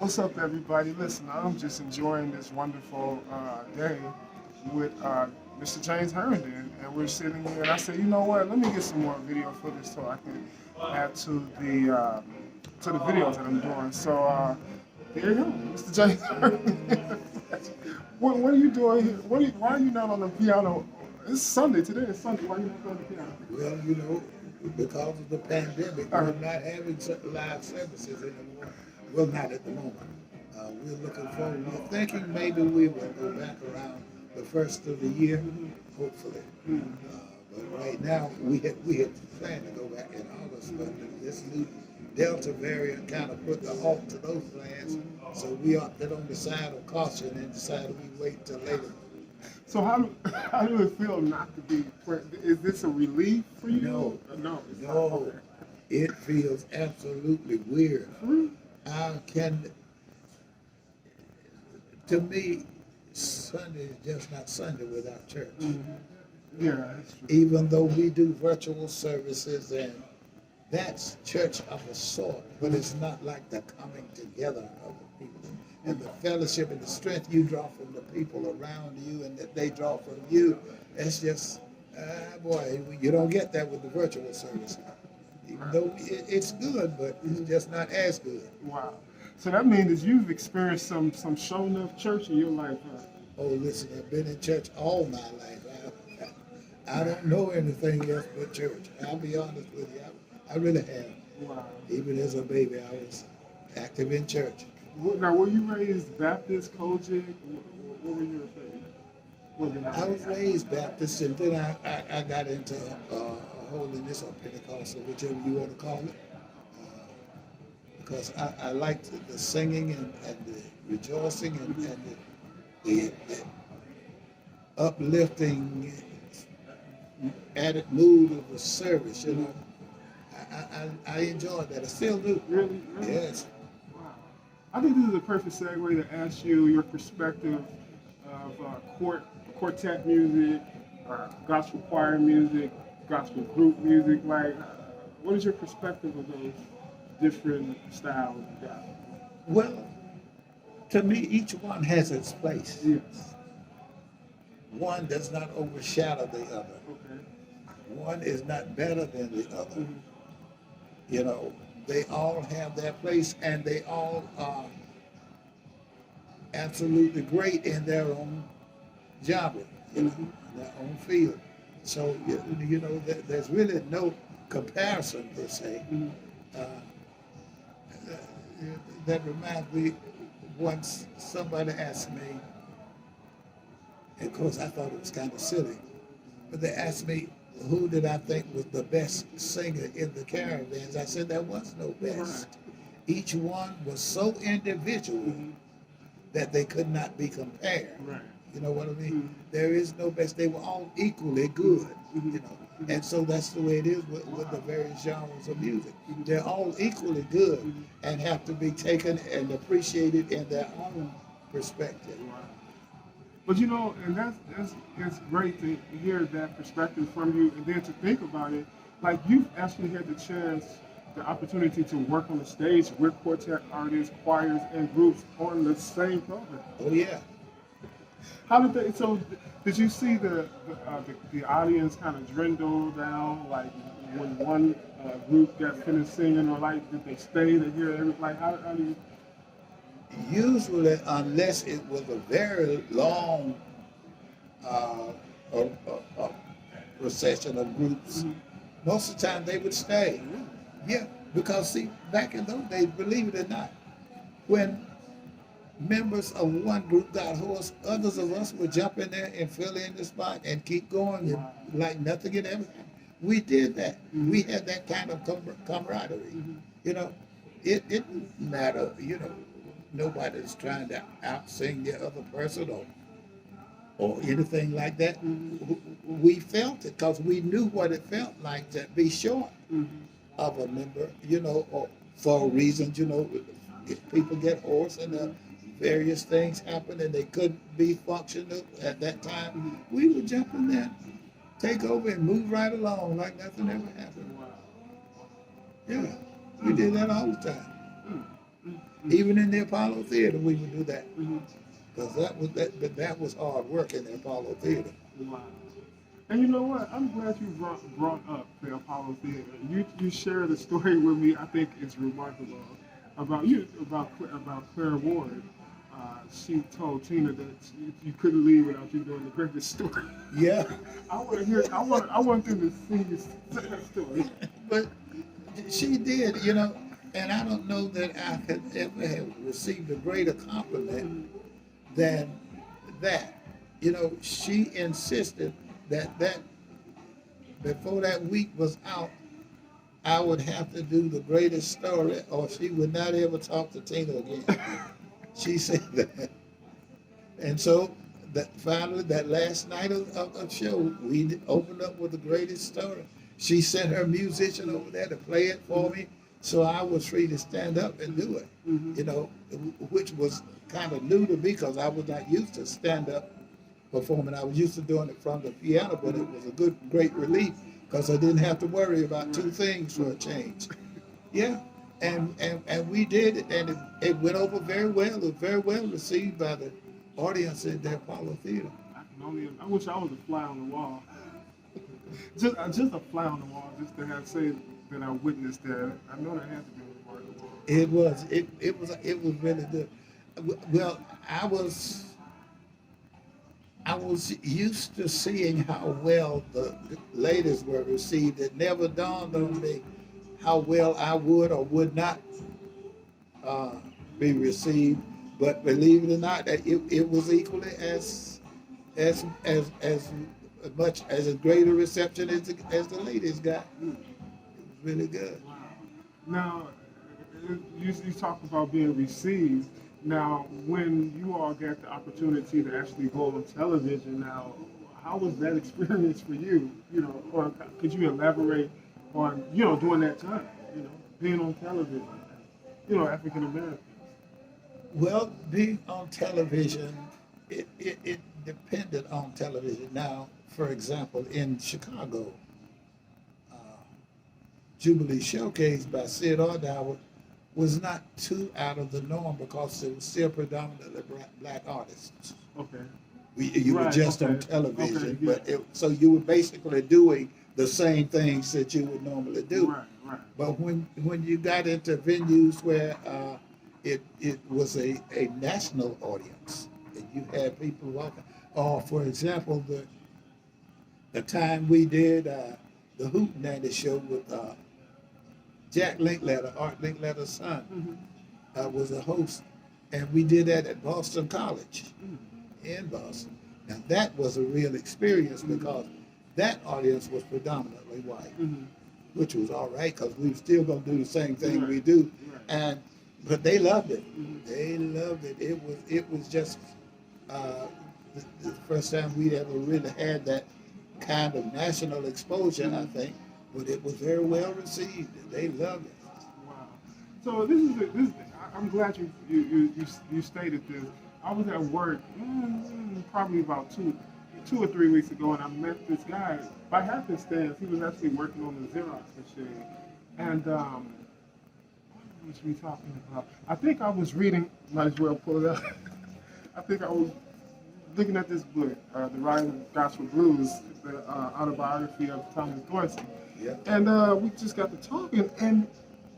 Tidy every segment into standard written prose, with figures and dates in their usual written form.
What's up, everybody? Listen, I'm just enjoying this wonderful day with Mr. James Herndon, and we're sitting here. And I said, you know what? Let me get some more video footage so I can add to the videos that I'm doing. So here you go, Mr. James Herndon. What are you doing here? Why are you not on the piano? It's Sunday. Today is Sunday. Why are you not on the piano? Well, because of the pandemic, we're not having live services anymore. Well, not at the moment. We're looking forward. We're thinking maybe we will go back around the first of the year, hopefully. But right now, we had planned to go back in August, but this new Delta variant kind of put the halt to those plans. So we opted on the side of caution and decided we wait till later. So how do it feel not to be? Is this a relief for you? No, No. It's not. no, Okay. it feels absolutely weird. I can, to me, Sunday is just not Sunday without church. Yeah, that's true. Even though we do virtual services and that's church of a sort, but it's not like the coming together of the people and the fellowship and the strength you draw from the people around you and that they draw from you. It's just, boy, you don't get that with the virtual service. Even though it's good, but it's just not as good. Wow. So that means that you've experienced some show enough church in your life, huh? Oh, listen, I've been in church all my life. I don't know anything else but church. I'll be honest with you. I really have. Wow. Even as a baby, I was active in church. Now, were you raised Baptist, Kojic? What were your faith? I was raised Baptist, and then I got into holiness or Pentecostal, whichever you want to call it, because I liked the singing and the rejoicing and the uplifting added mood of the service. I enjoyed that. I still do. Really? Yes. Wow. I think this is a perfect segue to ask you your perspective of quartet music, gospel choir music, gospel group music. Like, what is your perspective of those different styles you got? Well, to me, each one has its place. Yes. One does not overshadow the other. Okay. One is not better than the other. Mhm. They all have their place and they all are absolutely great in their own genre, in their own field. So, there's really no comparison per se. Uh, that reminds me, once somebody asked me, and of course I thought it was kind of silly, but they asked me, who did I think was the best singer in the Caravans? I said there was no best. Each one was so individual that they could not be compared. Right. You know what I mean? There is no best. They were all equally good. And so that's the way it is with the various genres of music. They're all equally good and have to be taken and appreciated in their own perspective. Wow. But and it's great to hear that perspective from you, and then to think about it, like you've actually had the opportunity to work on the stage with quartet artists, choirs, and groups on the same program. Oh yeah. How did they? So, did you see the audience kind of dwindle down, like when one group got finished singing, or like did they stay to hear everything? Like how do you? Usually, unless it was a very long procession of groups, most of the time they would stay. Yeah, because see, back in those days, believe it or not, when members of one group got hoarse, others of us would jump in there and fill in the spot and keep going and like nothing had ever happened. We did that. We had that kind of camaraderie. It didn't matter, nobody's trying to out-sing the other person or anything like that. We felt it because we knew what it felt like to be short of a member, or for reasons, if people get hoarse and various things happen and they couldn't be functional at that time, we would jump in there, take over and move right along like nothing ever happened. Yeah, we did that all the time. Even in the Apollo Theater, we would do that. Mm-hmm. Because that was hard work in the Apollo Theater. Wow. And you know what? I'm glad you brought up the Apollo Theater. You shared a story with me. I think it's remarkable about Claire Ward. She told Tina that you couldn't leave without you doing the greatest story. Yeah. I want to hear. I want them to see that story. But she did, you know, and I don't know that I could ever have received a greater compliment than that. You know, she insisted that before that week was out, I would have to do the greatest story, or she would not ever talk to Tina again. She said that. And so finally, that last night of show, we opened up with the greatest story. She sent her musician over there to play it for me, so I was free to stand up and do it. Mm-hmm. You know, which was kind of new to me because I was not used to stand up performing. I was used to doing it from the piano, but it was a great relief because I didn't have to worry about two things for a change. Yeah. And we did it, and it went over very well. It was very well received by the audience in the Apollo Theater. I wish I was a fly on the wall. just a fly on the wall, just to have say that I witnessed that. I know that had to be remarkable. It was really good. Well, I was used to seeing how well the ladies were received. It never dawned on me how well I would or would not be received. But believe it or not, that it was equally as much as a greater reception as the ladies got. It was really good. Wow. Now, you talk about being received. Now, when you all get the opportunity to actually go on television, now, how was that experience for you? You know, or could you elaborate on, you know, during that time, you know, being on television, you know, African Americans? Well, being on television, it depended on television. Now, for example, in Chicago, Jubilee Showcase by Sid Ordauer was not too out of the norm because it was still predominantly black artists. Okay. You were just on television, yeah. but so you were basically doing the same things that you would normally do. Right. But when you got into venues where it was a national audience, and you had people walking, or for example, the time we did the Hootenanny show with Jack Linkletter, Art Linkletter's son, was a host, and we did that at Boston College in Boston. Now that was a real experience because that audience was predominantly white, which was all right because we were still going to do the same thing we do, but they loved it. They loved it. It was just the first time we'd ever really had that kind of national exposure, I think. But it was very well received. They loved it. Wow. So I'm glad you stated this. I was at work probably about two or 3 weeks ago, and I met this guy by happenstance. He was actually working on the Xerox machine, and what was we talking about? I think I was reading. Might as well pull it up. I think I was looking at this book, The Rise of Gospel Blues, the autobiography of Thomas Dorsey. Yeah. And we just got to talking, and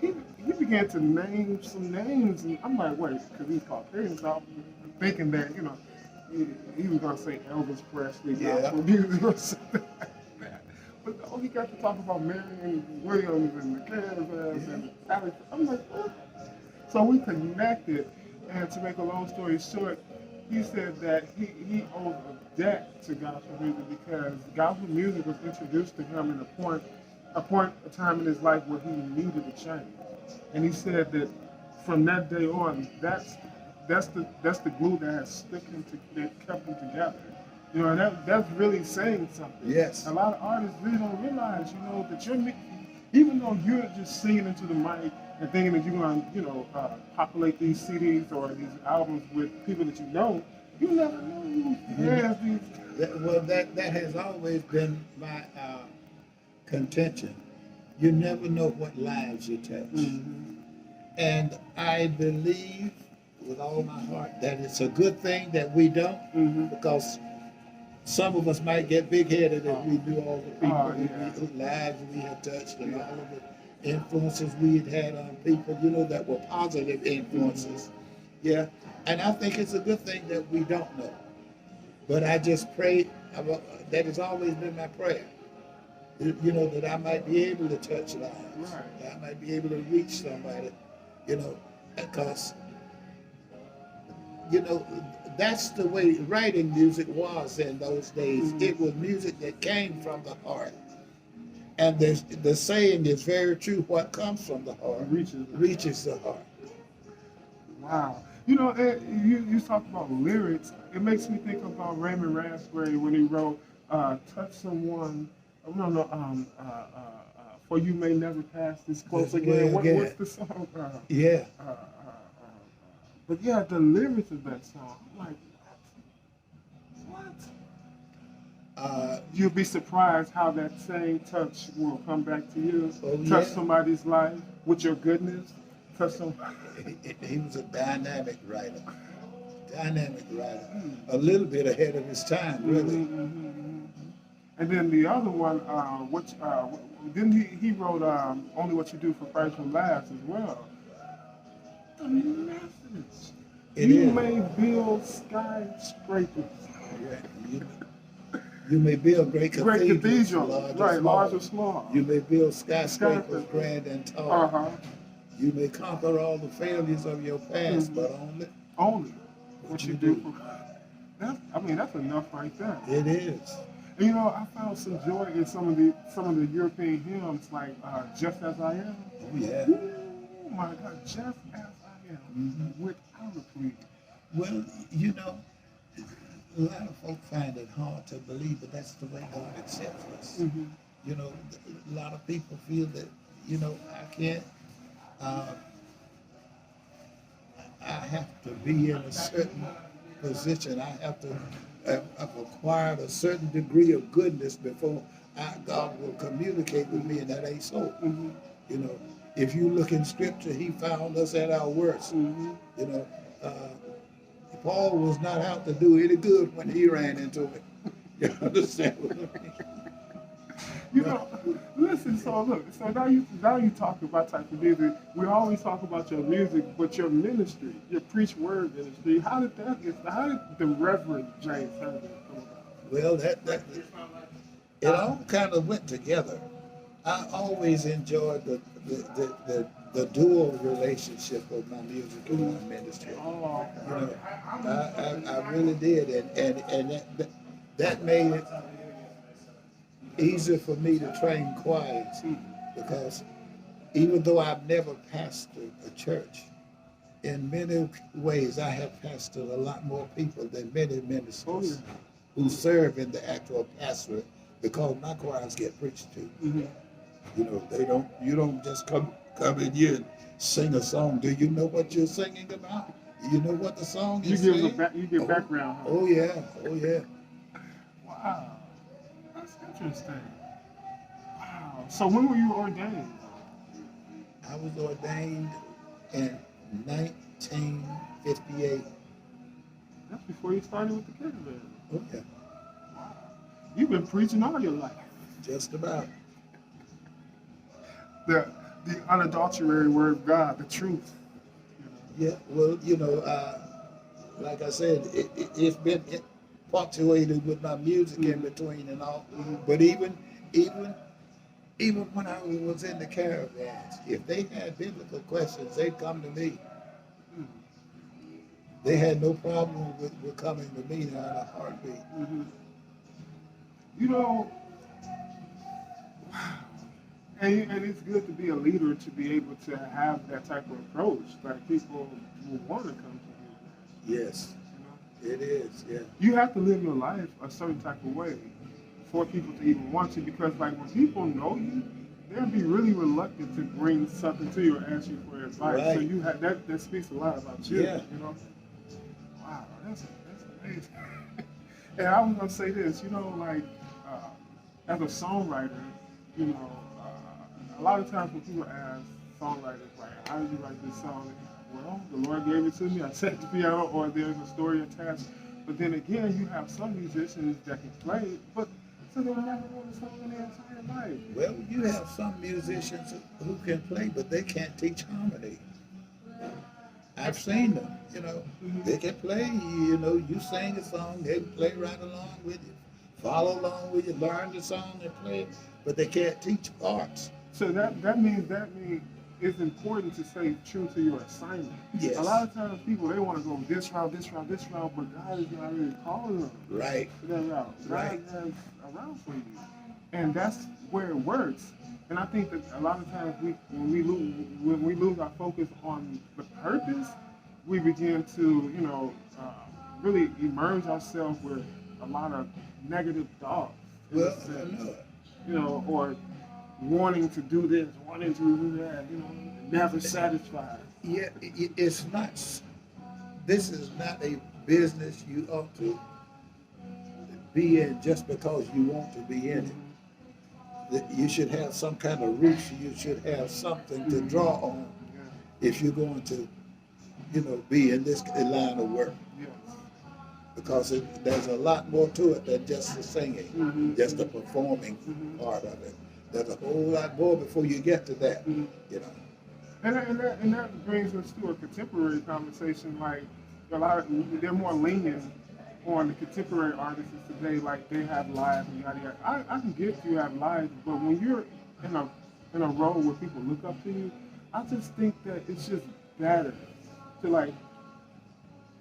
he began to name some names, and I'm like, wait, because he's Caucasian, so I'm thinking that, you know, he was going to say Elvis Presley, gospel music or something like that. But he got to talk about Marion Williams and the Caravans and Sally. I'm like, what? So we connected, and to make a long story short, he said that he owes a debt to gospel music because gospel music was introduced to him in a time in his life where he needed a change. And he said that from that day on, that's the glue that has that kept him together. You know, and that's really saying something. Yes. A lot of artists really don't realize, you know, that even though you're just singing into the mic and thinking that you're going to, you know, populate these CDs or these albums with people that you know, you never know who has these. That has always been my contention. You never know what lives you touch. And I believe with all my heart that it's a good thing that we don't, because some of us might get big headed if we knew all the people whose lives we had touched and all of the influences we had had on people, that were positive influences. Yeah. And I think it's a good thing that we don't know. But I just pray, that has always been my prayer, that I might be able to touch lives, that I might be able to reach somebody, because, that's the way writing music was in those days. It was music that came from the heart. And the saying is very true: what comes from the heart reaches the heart. Wow. You talk about lyrics. It makes me think about Raymond Raspberry when he wrote "Touch Someone." No, no. For you may never pass this close again. What's the song? Yeah. But yeah, the lyrics of that song. I'm like, what? You'll be surprised how that same touch will come back to you. Touch somebody's life with your goodness. Touch somebody. He was a dynamic writer. A little bit ahead of his time, really. And then the other one, didn't he wrote Only What You Do for Christ Will Last as well. The message. You may build skyscrapers. You may build great cathedrals, large or small. You may build skyscrapers grand and tall. You may conquer all the failures of your past, but only what you do for that's enough right there. It is. And I found some joy in some of the European hymns, like "Just As I Am." Oh yeah. Oh my God, just as I am, without a plea. Well, a lot of folk find it hard to believe, but that's the way God accepts us. A lot of people feel that, I can't. I have to be in a certain position. I have to have acquired a certain degree of goodness before God will communicate with me, and that ain't so. If you look in Scripture, He found us at our worst. Paul was not out to do any good when he ran into it. You understand what I mean? Listen, so now you talk about type of music. We always talk about your music, but your ministry, your preach word ministry, how did the Reverend James Herndon come about? Well, it all kind of went together. I always enjoyed the dual relationship of my music and my ministry. I really did, and that made it easier for me to train choirs, because even though I've never pastored a church, in many ways I have pastored a lot more people than many ministers who serve in the actual pastorate, because my choirs get preached to. You don't just come in here and sing a song. Do you know what you're singing about? Do you know what the song is saying? You give background. Huh? Oh yeah. Wow, that's interesting. Wow. So when were you ordained? I was ordained in 1958. That's before you started with the Caravans. Oh yeah. Wow. You've been preaching all your life. Just about. The unadulterated word of God, the truth. Yeah, well, like I said, it's been punctuated with my music in between and all. But even when I was in the Caravans, if they had biblical questions, they'd come to me. They had no problem with coming to me in a heartbeat. Wow. And it's good to be a leader, to be able to have that type of approach. Like, people will want to come to you. Yes, it is, yeah. You have to live your life a certain type of way for people to even want you, because like when people know you, they'll be really reluctant to bring something to you or ask you for advice. Right. So you have that speaks a lot about you. Yeah. Wow, that's amazing. And I was gonna say this, as a songwriter, a lot of times when people ask songwriters, like, how did you write this song? Well, the Lord gave it to me. I sat the piano, or there's a story attached. But then again, you have some musicians that can play, but so they never wrote a song in their entire life. Well, you have some musicians who can play, but they can't teach harmony. I've seen them, they can play, you sing a song, they play right along with you, follow along with you, learn the song and play it, but they can't teach parts. So that means it's important to stay true to your assignment. Yes. A lot of times people, they want to go this route, but God is not really calling them Right. that route. God Right. has a route for you. And that's where it works. And I think that a lot of times when we lose our focus on the purpose, we begin to, really immerse ourselves with a lot of negative thoughts. Well, I know it. Or wanting to do this, wanting to do that, never satisfied. Yeah, it's not, this is not a business you ought to be in just because you want to be in it. You should have some kind of roots. You should have something to draw on if you're going to, be in this line of work. Yes. Because there's a lot more to it than just the singing, just the performing part of it. There's a whole lot more before you get to that, And that brings us to a contemporary conversation. Like they're more lenient on the contemporary artists today. Like they have lives and yada yada. I can get you have lives, but when you're in a role where people look up to you, I just think that it's just better to like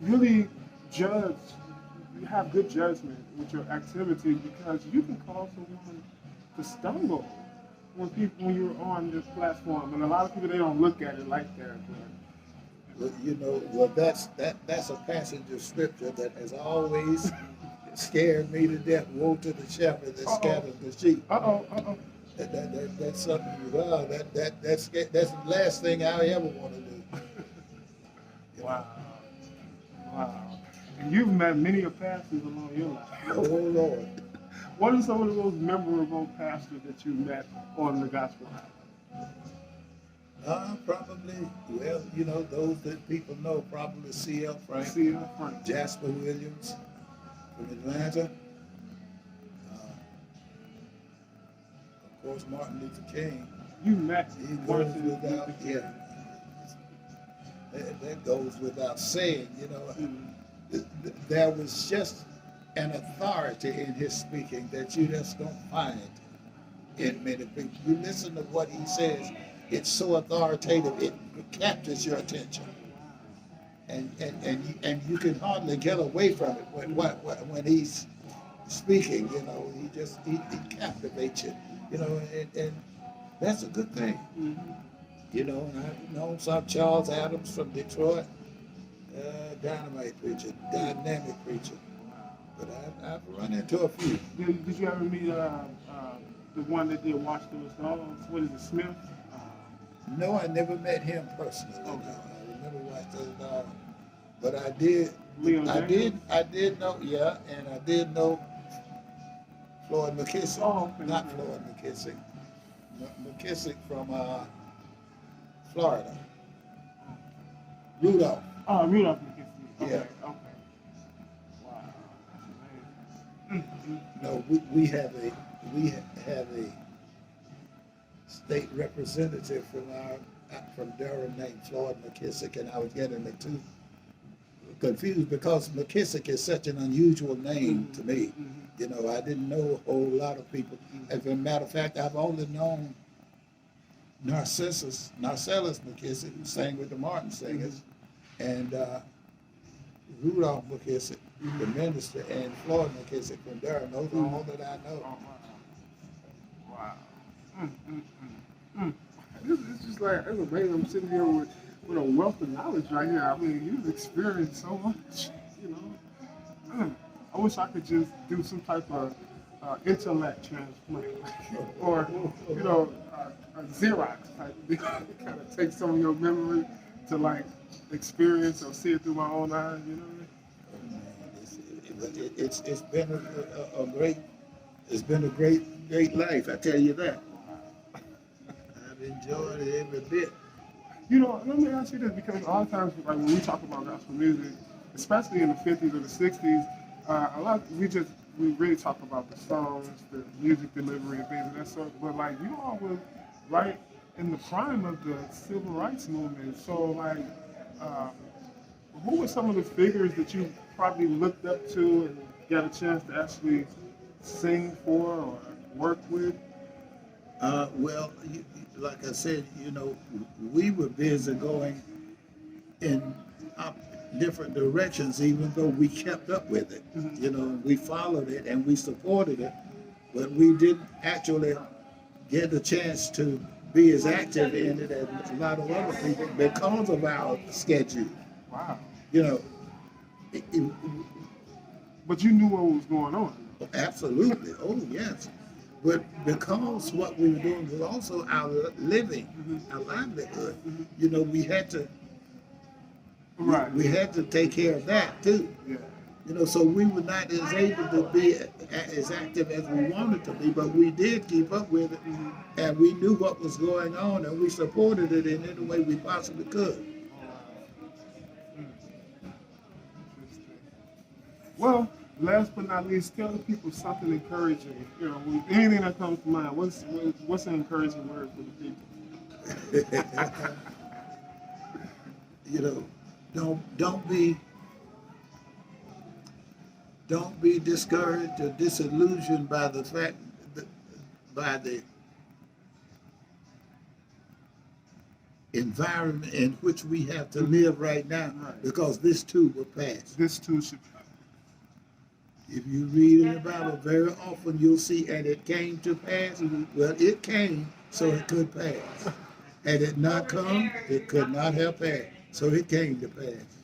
really judge. You have good judgment with your activity because you can cause someone to stumble when you're on this platform, and a lot of people, they don't look at it like that. Well, that's a passage of scripture that has always scared me to death. Woe to the shepherd that scatters the sheep. That's something. Wow, that's the last thing I ever want to do. Wow. And you've met many of pastors along your life. Oh Lord. What are some of the most memorable pastors that you met on the gospel highway? Probably, those that people know, probably C.L. Frank, Jasper Williams from Atlanta, of course, Martin Luther King. You met He goes without, that goes without saying, There was just an authority in his speaking that you just don't find in many people. You listen to what he says, it's so authoritative, it captures your attention. And you can hardly get away from it when he's speaking, he captivates you, and that's a good thing. And I've known some Charles Adams from Detroit, dynamite preacher, dynamic preacher. But I've run into a few. Did you ever meet the one that did Watch Those Dogs? What is it, Smith? No, I never met him personally. Okay. No, I never watched those dogs. But I did. I did know. Yeah, and I did know Floyd McKissick. Oh, okay. Not Floyd McKissick. McKissick from Florida. Rudolph. Oh, Rudolph McKissick. Okay. Yeah. Okay. Wow. No, we have a state representative from Durham named Floyd McKissick, and I was getting the two confused because McKissick is such an unusual name to me. I didn't know a whole lot of people. As a matter of fact, I've only known Narcellus McKissick, who sang with the Martin Singers, and Rudolph McKissick, the minister, and Floyd McKissick from Durham. Those are all that I know. Oh, wow. It's just like, it's amazing. I'm sitting here with a wealth of knowledge right here. I mean, you've experienced so much, I wish I could just do some type of intellect transplant or, a Xerox type thing. Kind of take some of your memory to like experience or see it through my own eyes, It's been a great life, I tell you that. I've enjoyed it every bit. You know, let me ask you this, because a lot of times, like when we talk about gospel music, especially in the 50s or the 60s, a lot we really talk about the songs, the music delivery, and things of that sort. But like you all were right in the prime of the civil rights movement, so like, uh, who were some of the figures that you probably looked up to and got a chance to actually sing for or work with? Well, like I said, we were busy going in up different directions, even though we kept up with it. We followed it and we supported it, but we didn't actually get a chance to be as active in it as a lot of other people because of our schedule. Wow. You know, it, it, But you knew what was going on. absolutely. Oh, yes. But because what we were doing was also our living, our livelihood, we had to Right. we had to take care of that too. Yeah. So we were not as able to be as active as we wanted to be, but we did keep up with it, and we knew what was going on, and we supported it in any way we possibly could. Well, last but not least, tell the people something encouraging. With anything that comes to mind. What's an encouraging word for the people? Don't be discouraged or disillusioned by the fact that by the environment in which we have to live right now, because this too will pass. This too should. If you read in the Bible, very often you'll see, and it came to pass. Well, it came, so it could pass. Had it not come, it could not have passed. So it came to pass.